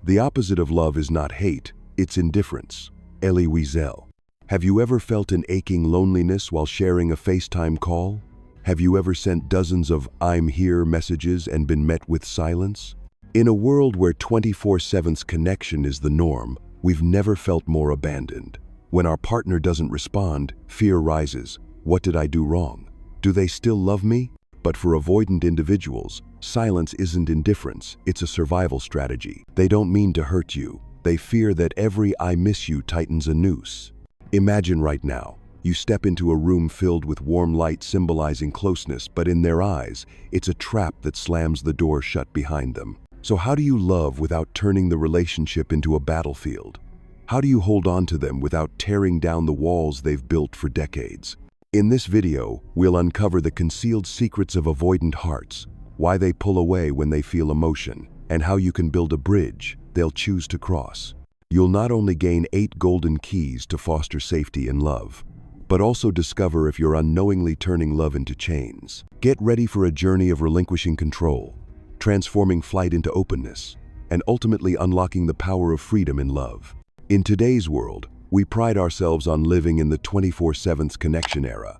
The opposite of love is not hate, it's indifference. Elie Wiesel. Have you ever felt an aching loneliness while sharing a FaceTime call? Have you ever sent dozens of "I'm here" messages and been met with silence? In a world where 24/7's connection is the norm, we've never felt more abandoned. When our partner doesn't respond, fear rises. What did I do wrong? Do they still love me? But for avoidant individuals, silence isn't indifference, it's a survival strategy. They don't mean to hurt you. They fear that every "I miss you" tightens a noose. Imagine right now, you step into a room filled with warm light symbolizing closeness, but in their eyes, it's a trap that slams the door shut behind them. So how do you love without turning the relationship into a battlefield? How do you hold on to them without tearing down the walls they've built for decades? In this video, we'll uncover the concealed secrets of avoidant hearts, why they pull away when they feel emotion, and how you can build a bridge they'll choose to cross. You'll not only gain 8 golden keys to foster safety and love, but also discover if you're unknowingly turning love into chains. Get ready for a journey of relinquishing control, transforming flight into openness, and ultimately unlocking the power of freedom in love. In today's world, we pride ourselves on living in the 24/7 connection era,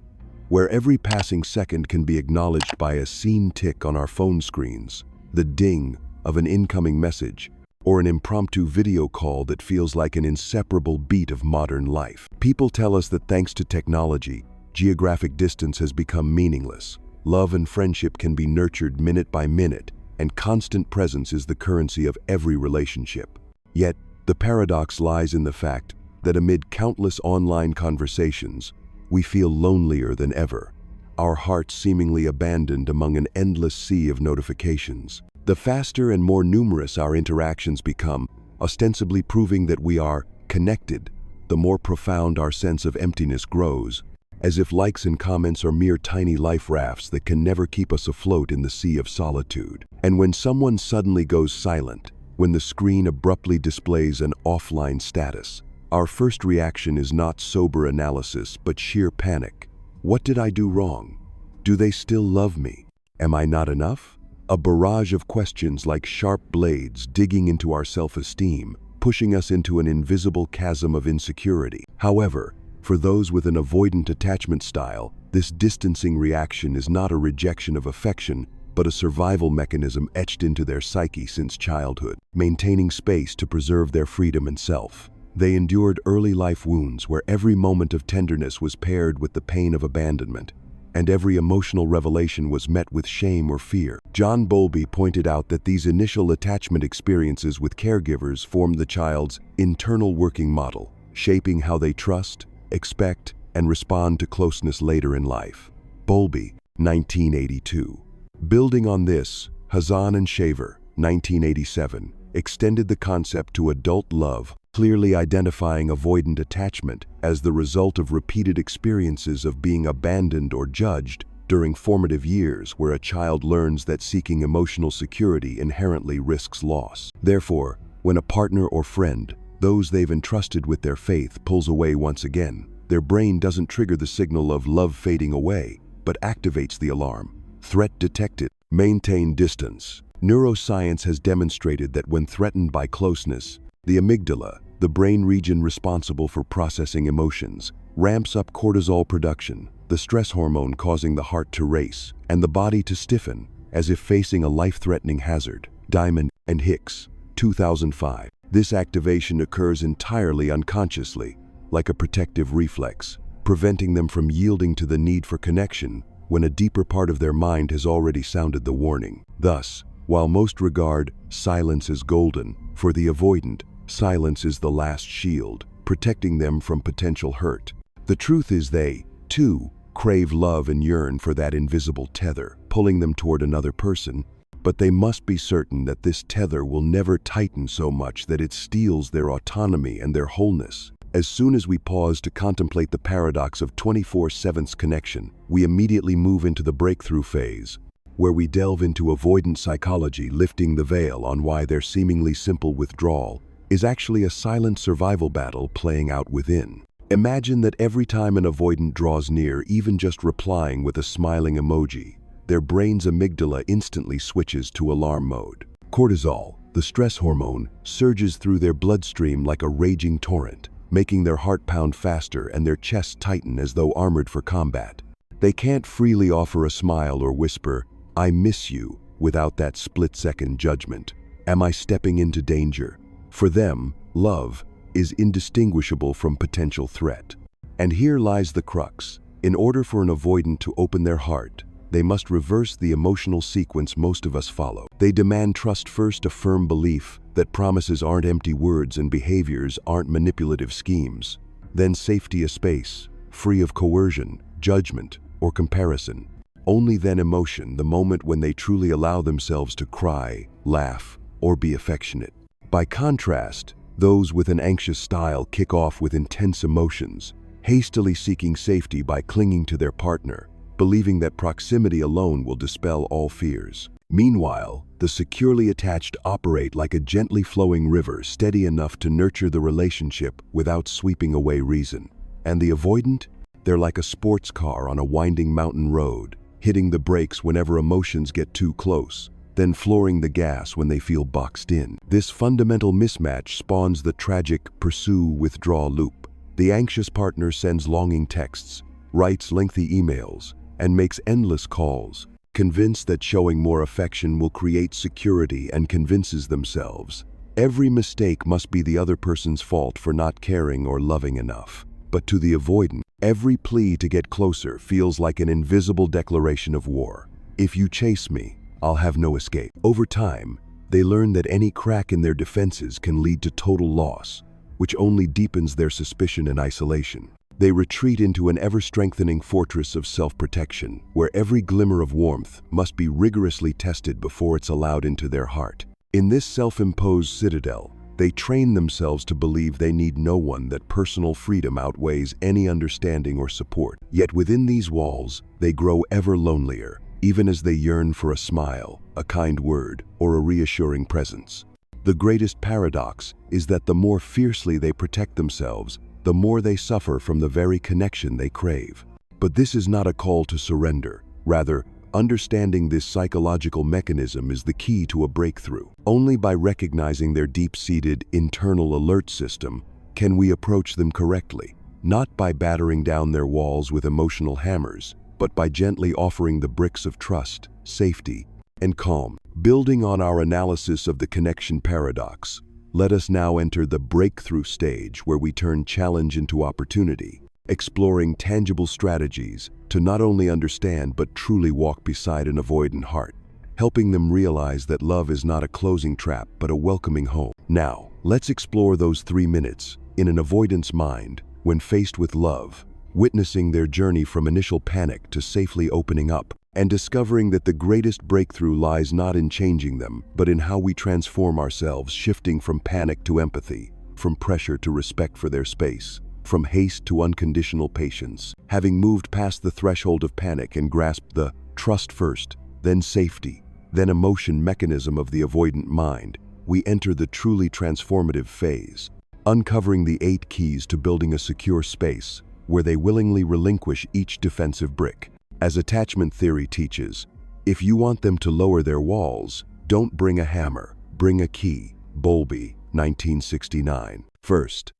where every passing second can be acknowledged by a seen tick on our phone screens, the ding of an incoming message, or an impromptu video call that feels like an inseparable beat of modern life. People tell us that thanks to technology, geographic distance has become meaningless. Love and friendship can be nurtured minute by minute, and constant presence is the currency of every relationship. Yet, the paradox lies in the fact that amid countless online conversations, we feel lonelier than ever, our hearts seemingly abandoned among an endless sea of notifications. The faster and more numerous our interactions become, ostensibly proving that we are connected, the more profound our sense of emptiness grows, as if likes and comments are mere tiny life rafts that can never keep us afloat in the sea of solitude. And when someone suddenly goes silent, when the screen abruptly displays an offline status, our first reaction is not sober analysis, but sheer panic. What did I do wrong? Do they still love me? Am I not enough? A barrage of questions like sharp blades digging into our self-esteem, pushing us into an invisible chasm of insecurity. However, for those with an avoidant attachment style, this distancing reaction is not a rejection of affection, but a survival mechanism etched into their psyche since childhood, maintaining space to preserve their freedom and self. They endured early life wounds where every moment of tenderness was paired with the pain of abandonment, and every emotional revelation was met with shame or fear. John Bowlby pointed out that these initial attachment experiences with caregivers formed the child's internal working model, shaping how they trust, expect, and respond to closeness later in life. Bowlby, 1982. Building on this, Hazan and Shaver, 1987, extended the concept to adult love, clearly identifying avoidant attachment as the result of repeated experiences of being abandoned or judged during formative years where a child learns that seeking emotional security inherently risks loss. Therefore, when a partner or friend, those they've entrusted with their faith, pulls away once again, their brain doesn't trigger the signal of love fading away, but activates the alarm. Threat detected. Maintain distance. Neuroscience has demonstrated that when threatened by closeness, the amygdala, the brain region responsible for processing emotions, ramps up cortisol production, the stress hormone causing the heart to race, and the body to stiffen, as if facing a life-threatening hazard. Diamond and Hicks, 2005. This activation occurs entirely unconsciously, like a protective reflex, preventing them from yielding to the need for connection when a deeper part of their mind has already sounded the warning. Thus, while most regard silence as golden, for the avoidant, silence is the last shield, protecting them from potential hurt. The truth is they, too, crave love and yearn for that invisible tether, pulling them toward another person, but they must be certain that this tether will never tighten so much that it steals their autonomy and their wholeness. As soon as we pause to contemplate the paradox of 24/7's connection, we immediately move into the breakthrough phase, where we delve into avoidant psychology, lifting the veil on why their seemingly simple withdrawal is actually a silent survival battle playing out within. Imagine that every time an avoidant draws near, even just replying with a smiling emoji, their brain's amygdala instantly switches to alarm mode. Cortisol, The stress hormone surges through their bloodstream like a raging torrent, making their heart pound faster and their chest tighten as though armored for combat. They can't freely offer a smile or whisper, "I miss you," without that split-second judgment. Am I stepping into danger? For them, love is indistinguishable from potential threat. And here lies the crux. In order for an avoidant to open their heart, they must reverse the emotional sequence most of us follow. They demand trust first, a firm belief that promises aren't empty words and behaviors aren't manipulative schemes. Then safety, a space, free of coercion, judgment, or comparison. Only then emotion, the moment when they truly allow themselves to cry, laugh, or be affectionate. By contrast, those with an anxious style kick off with intense emotions, hastily seeking safety by clinging to their partner, believing that proximity alone will dispel all fears. Meanwhile, the securely attached operate like a gently flowing river, steady enough to nurture the relationship without sweeping away reason. And the avoidant? They're like a sports car on a winding mountain road, hitting the brakes whenever emotions get too close, then flooring the gas when they feel boxed in. This fundamental mismatch spawns the tragic pursue-withdraw loop. The anxious partner sends longing texts, writes lengthy emails, and makes endless calls, convinced that showing more affection will create security, and convinces themselves every mistake must be the other person's fault for not caring or loving enough. But to the avoidant, every plea to get closer feels like an invisible declaration of war. If you chase me, I'll have no escape. Over time, they learn that any crack in their defenses can lead to total loss, which only deepens their suspicion and isolation. They retreat into an ever-strengthening fortress of self-protection, where every glimmer of warmth must be rigorously tested before it's allowed into their heart. In this self-imposed citadel, they train themselves to believe they need no one, that personal freedom outweighs any understanding or support. Yet within these walls, they grow ever lonelier, even as they yearn for a smile, a kind word, or a reassuring presence. The greatest paradox is that the more fiercely they protect themselves, the more they suffer from the very connection they crave. But this is not a call to surrender. Rather, understanding this psychological mechanism is the key to a breakthrough. Only by recognizing their deep-seated internal alert system can we approach them correctly, not by battering down their walls with emotional hammers, but by gently offering the bricks of trust, safety, and calm. Building on our analysis of the connection paradox, let us now enter the breakthrough stage, where we turn challenge into opportunity, exploring tangible strategies to not only understand but truly walk beside an avoidant heart, helping them realize that love is not a closing trap but a welcoming home. Now, let's explore those 3 minutes in an avoidant's mind when faced with love, witnessing their journey from initial panic to safely opening up, and discovering that the greatest breakthrough lies not in changing them, but in how we transform ourselves, shifting from panic to empathy, from pressure to respect for their space, from haste to unconditional patience. Having moved past the threshold of panic and grasped the trust first, then safety, then emotion mechanism of the avoidant mind, we enter the truly transformative phase, uncovering the 8 keys to building a secure space where they willingly relinquish each defensive brick. As attachment theory teaches, if you want them to lower their walls, don't bring a hammer, bring a key. Bowlby, 1969. First,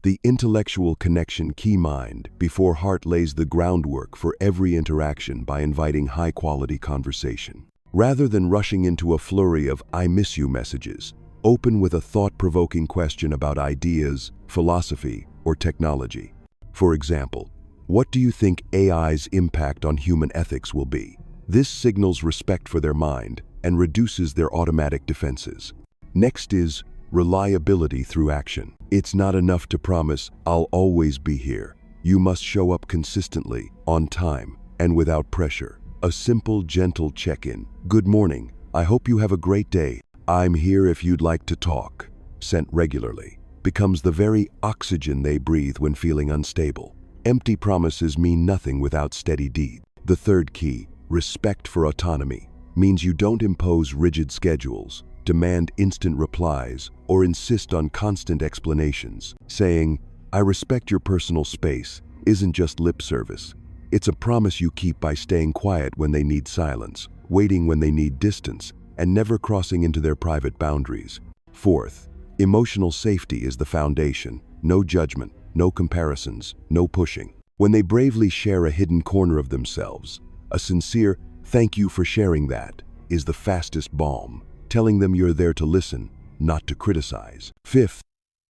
the intellectual connection key. Mind before heart lays the groundwork for every interaction by inviting high-quality conversation. Rather than rushing into a flurry of "I miss you" messages, open with a thought-provoking question about ideas, philosophy, or technology. For example, what do you think AI's impact on human ethics will be? This signals respect for their mind and reduces their automatic defenses. Next is reliability through action. It's not enough to promise, "I'll always be here." You must show up consistently, on time, and without pressure. A simple, gentle check-in. "Good morning. I hope you have a great day. I'm here if you'd like to talk," sent regularly, becomes the very oxygen they breathe when feeling unstable. Empty promises mean nothing without steady deed. The third key, respect for autonomy, means you don't impose rigid schedules, demand instant replies, or insist on constant explanations. Saying, "I respect your personal space," isn't just lip service. It's a promise you keep by staying quiet when they need silence, waiting when they need distance, and never crossing into their private boundaries. Fourth, emotional safety is the foundation. No judgment, no comparisons, no pushing. When they bravely share a hidden corner of themselves, a sincere "thank you for sharing that" is the fastest balm, telling them you're there to listen, not to criticize. Fifth,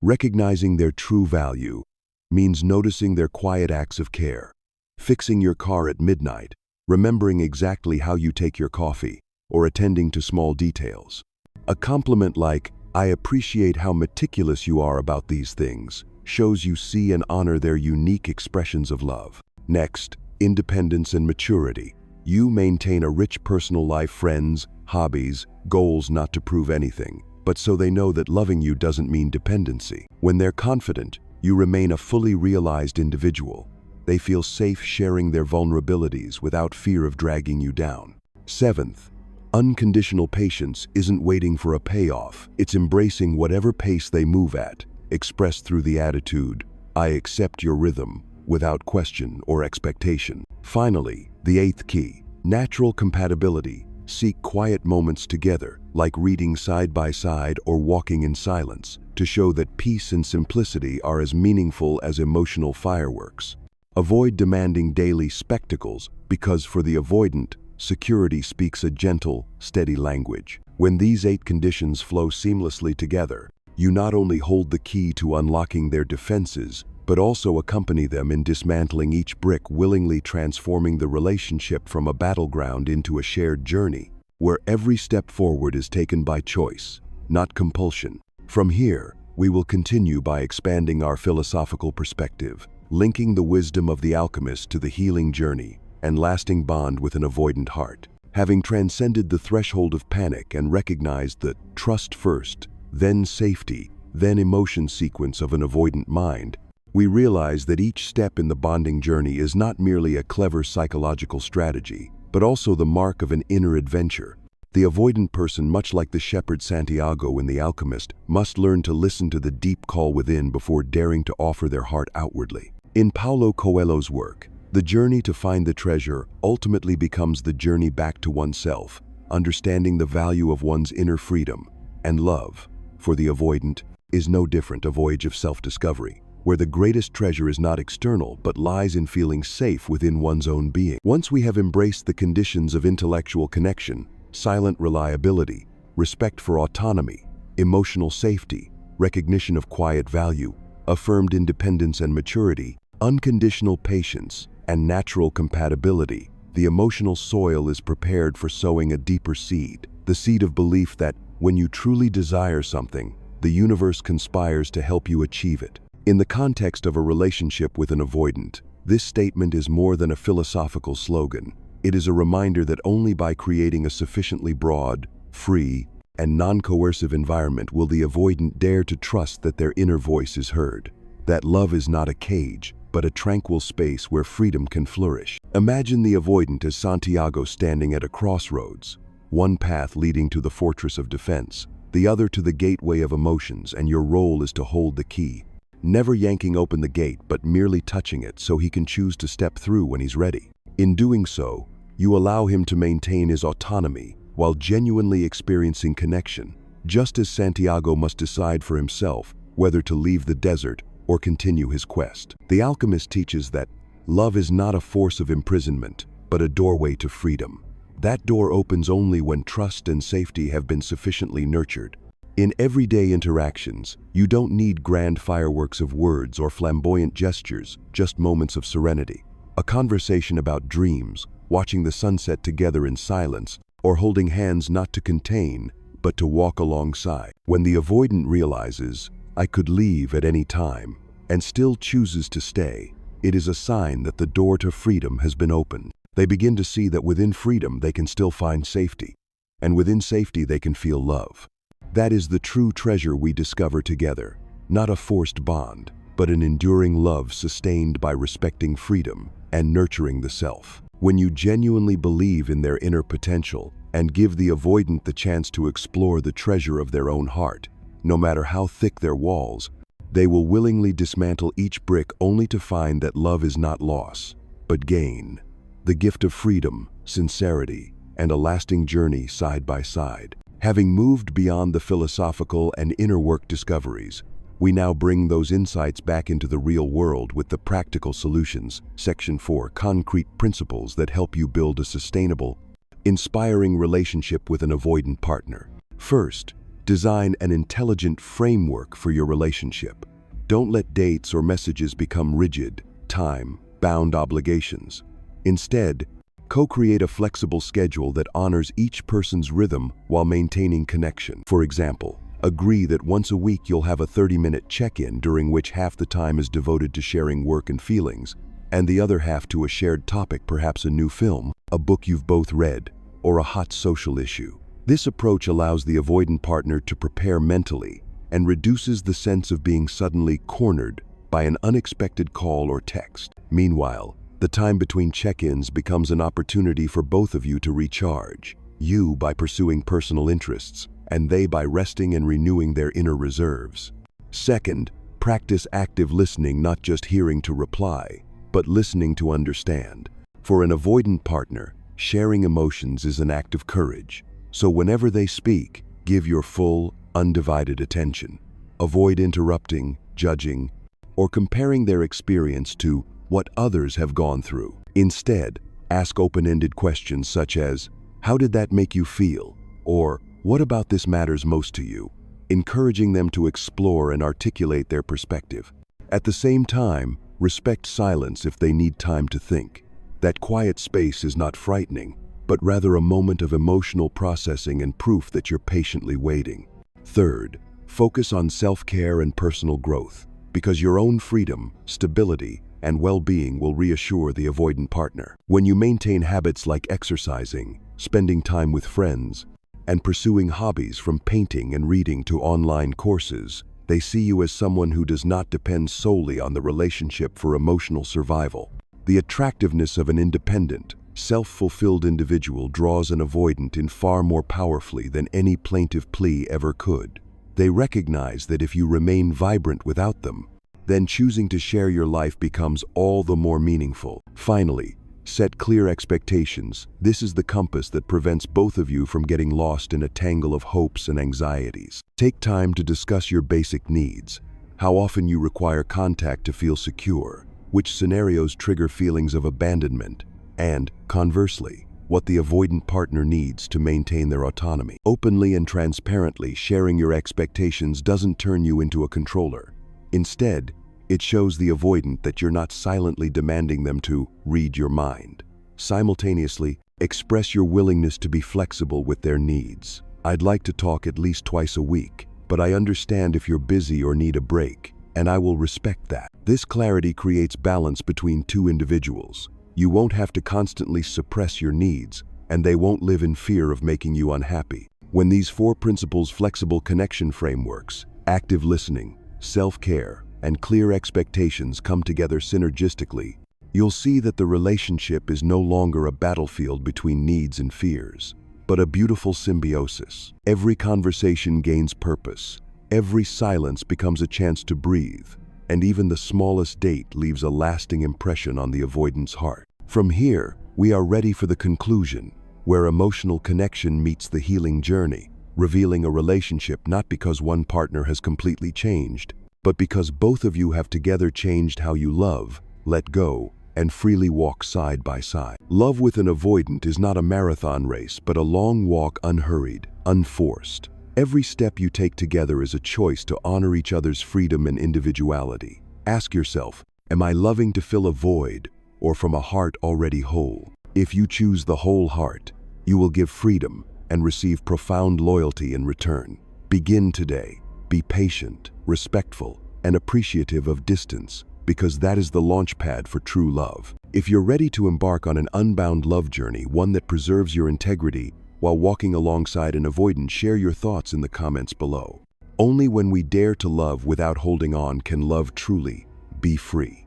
recognizing their true value means noticing their quiet acts of care. Fixing your car at midnight, remembering exactly how you take your coffee, or attending to small details. A compliment like, "I appreciate how meticulous you are about these things," shows you see and honor their unique expressions of love. Next, independence and maturity. You maintain a rich personal life, friends, hobbies, goals, not to prove anything, but so they know that loving you doesn't mean dependency. When they're confident, you remain a fully realized individual. They feel safe sharing their vulnerabilities without fear of dragging you down. Seventh, unconditional patience isn't waiting for a payoff. It's embracing whatever pace they move at, expressed through the attitude, "I accept your rhythm," without question or expectation. Finally, the eighth key, natural compatibility. Seek quiet moments together, like reading side by side or walking in silence, to show that peace and simplicity are as meaningful as emotional fireworks. Avoid demanding daily spectacles, because for the avoidant, security speaks a gentle, steady language. When these 8 conditions flow seamlessly together, you not only hold the key to unlocking their defenses, but also accompany them in dismantling each brick, willingly transforming the relationship from a battleground into a shared journey, where every step forward is taken by choice, not compulsion. From here, we will continue by expanding our philosophical perspective, linking the wisdom of the alchemist to the healing journey and lasting bond with an avoidant heart. Having transcended the threshold of panic and recognized the trust first, then safety, then emotion sequence of an avoidant mind, we realize that each step in the bonding journey is not merely a clever psychological strategy, but also the mark of an inner adventure. The avoidant person, much like the shepherd Santiago in The Alchemist, must learn to listen to the deep call within before daring to offer their heart outwardly. In Paulo Coelho's work, the journey to find the treasure ultimately becomes the journey back to oneself, understanding the value of one's inner freedom. And love, for the avoidant, is no different, a voyage of self-discovery, where the greatest treasure is not external but lies in feeling safe within one's own being. Once we have embraced the conditions of intellectual connection, silent reliability, respect for autonomy, emotional safety, recognition of quiet value, affirmed independence and maturity, unconditional patience, and natural compatibility, the emotional soil is prepared for sowing a deeper seed, the seed of belief that, when you truly desire something, the universe conspires to help you achieve it. In the context of a relationship with an avoidant, this statement is more than a philosophical slogan. It is a reminder that only by creating a sufficiently broad, free, and non-coercive environment will the avoidant dare to trust that their inner voice is heard. That love is not a cage, but a tranquil space where freedom can flourish. Imagine the avoidant as Santiago standing at a crossroads, one path leading to the fortress of defense, the other to the gateway of emotions, and your role is to hold the key, never yanking open the gate but merely touching it so he can choose to step through when he's ready. In doing so, you allow him to maintain his autonomy while genuinely experiencing connection, just as Santiago must decide for himself whether to leave the desert or continue his quest. The alchemist teaches that love is not a force of imprisonment, but a doorway to freedom. That door opens only when trust and safety have been sufficiently nurtured. In everyday interactions, you don't need grand fireworks of words or flamboyant gestures, just moments of serenity. A conversation about dreams, watching the sunset together in silence, or holding hands not to contain, but to walk alongside. When the avoidant realizes, "I could leave at any time," and still chooses to stay, it is a sign that the door to freedom has been opened. They begin to see that within freedom they can still find safety, and within safety they can feel love. That is the true treasure we discover together, not a forced bond, but an enduring love sustained by respecting freedom and nurturing the self. When you genuinely believe in their inner potential and give the avoidant the chance to explore the treasure of their own heart, no matter how thick their walls, they will willingly dismantle each brick only to find that love is not loss, but gain. The gift of freedom, sincerity, and a lasting journey side by side. Having moved beyond the philosophical and inner work discoveries, we now bring those insights back into the real world with the practical solutions. Section 4. Concrete principles that help you build a sustainable, inspiring relationship with an avoidant partner. First, design an intelligent framework for your relationship. Don't let dates or messages become rigid, time-bound obligations. Instead, co-create a flexible schedule that honors each person's rhythm while maintaining connection. For example, agree that once a week you'll have a 30-minute check-in during which half the time is devoted to sharing work and feelings, and the other half to a shared topic, perhaps a new film, a book you've both read, or a hot social issue. This approach allows the avoidant partner to prepare mentally and reduces the sense of being suddenly cornered by an unexpected call or text. Meanwhile, the time between check-ins becomes an opportunity for both of you to recharge, you by pursuing personal interests, and they by resting and renewing their inner reserves. Second, practice active listening, not just hearing to reply, but listening to understand. For an avoidant partner, sharing emotions is an act of courage, so whenever they speak, give your full, undivided attention. Avoid interrupting, judging, or comparing their experience to what others have gone through. Instead, ask open-ended questions such as, "How did that make you feel?" or "What about this matters most to you?" encouraging them to explore and articulate their perspective. At the same time, respect silence if they need time to think. That quiet space is not frightening, but rather a moment of emotional processing and proof that you're patiently waiting. Third, focus on self-care and personal growth, because your own freedom, stability, and well-being will reassure the avoidant partner. When you maintain habits like exercising, spending time with friends, and pursuing hobbies from painting and reading to online courses, they see you as someone who does not depend solely on the relationship for emotional survival. The attractiveness of an independent, self-fulfilled individual draws an avoidant in far more powerfully than any plaintive plea ever could. They recognize that if you remain vibrant without them, then choosing to share your life becomes all the more meaningful. Finally, set clear expectations. This is the compass that prevents both of you from getting lost in a tangle of hopes and anxieties. Take time to discuss your basic needs, how often you require contact to feel secure, which scenarios trigger feelings of abandonment, and, conversely, what the avoidant partner needs to maintain their autonomy. Openly and transparently sharing your expectations doesn't turn you into a controller. Instead, it shows the avoidant that you're not silently demanding them to read your mind. Simultaneously, express your willingness to be flexible with their needs. "I'd like to talk at least twice a week, but I understand if you're busy or need a break, and I will respect that." This clarity creates balance between two individuals. You won't have to constantly suppress your needs, and they won't live in fear of making you unhappy. When these four principles, flexible connection frameworks, active listening, self-care, and clear expectations come together synergistically, you'll see that the relationship is no longer a battlefield between needs and fears, but a beautiful symbiosis. Every conversation gains purpose, every silence becomes a chance to breathe, and even the smallest date leaves a lasting impression on the avoidant's heart. From here, we are ready for the conclusion, where emotional connection meets the healing journey, revealing a relationship not because one partner has completely changed, but because both of you have together changed how you love, let go, and freely walk side by side. Love with an avoidant is not a marathon race, but a long walk, unhurried, unforced. Every step you take together is a choice to honor each other's freedom and individuality. Ask yourself, am I loving to fill a void, or from a heart already whole? If you choose the whole heart, you will give freedom and receive profound loyalty in return. Begin today. Be patient, respectful, and appreciative of distance, because that is the launchpad for true love. If you're ready to embark on an unbound love journey, one that preserves your integrity while walking alongside an avoidant, share your thoughts in the comments below. Only when we dare to love without holding on can love truly be free.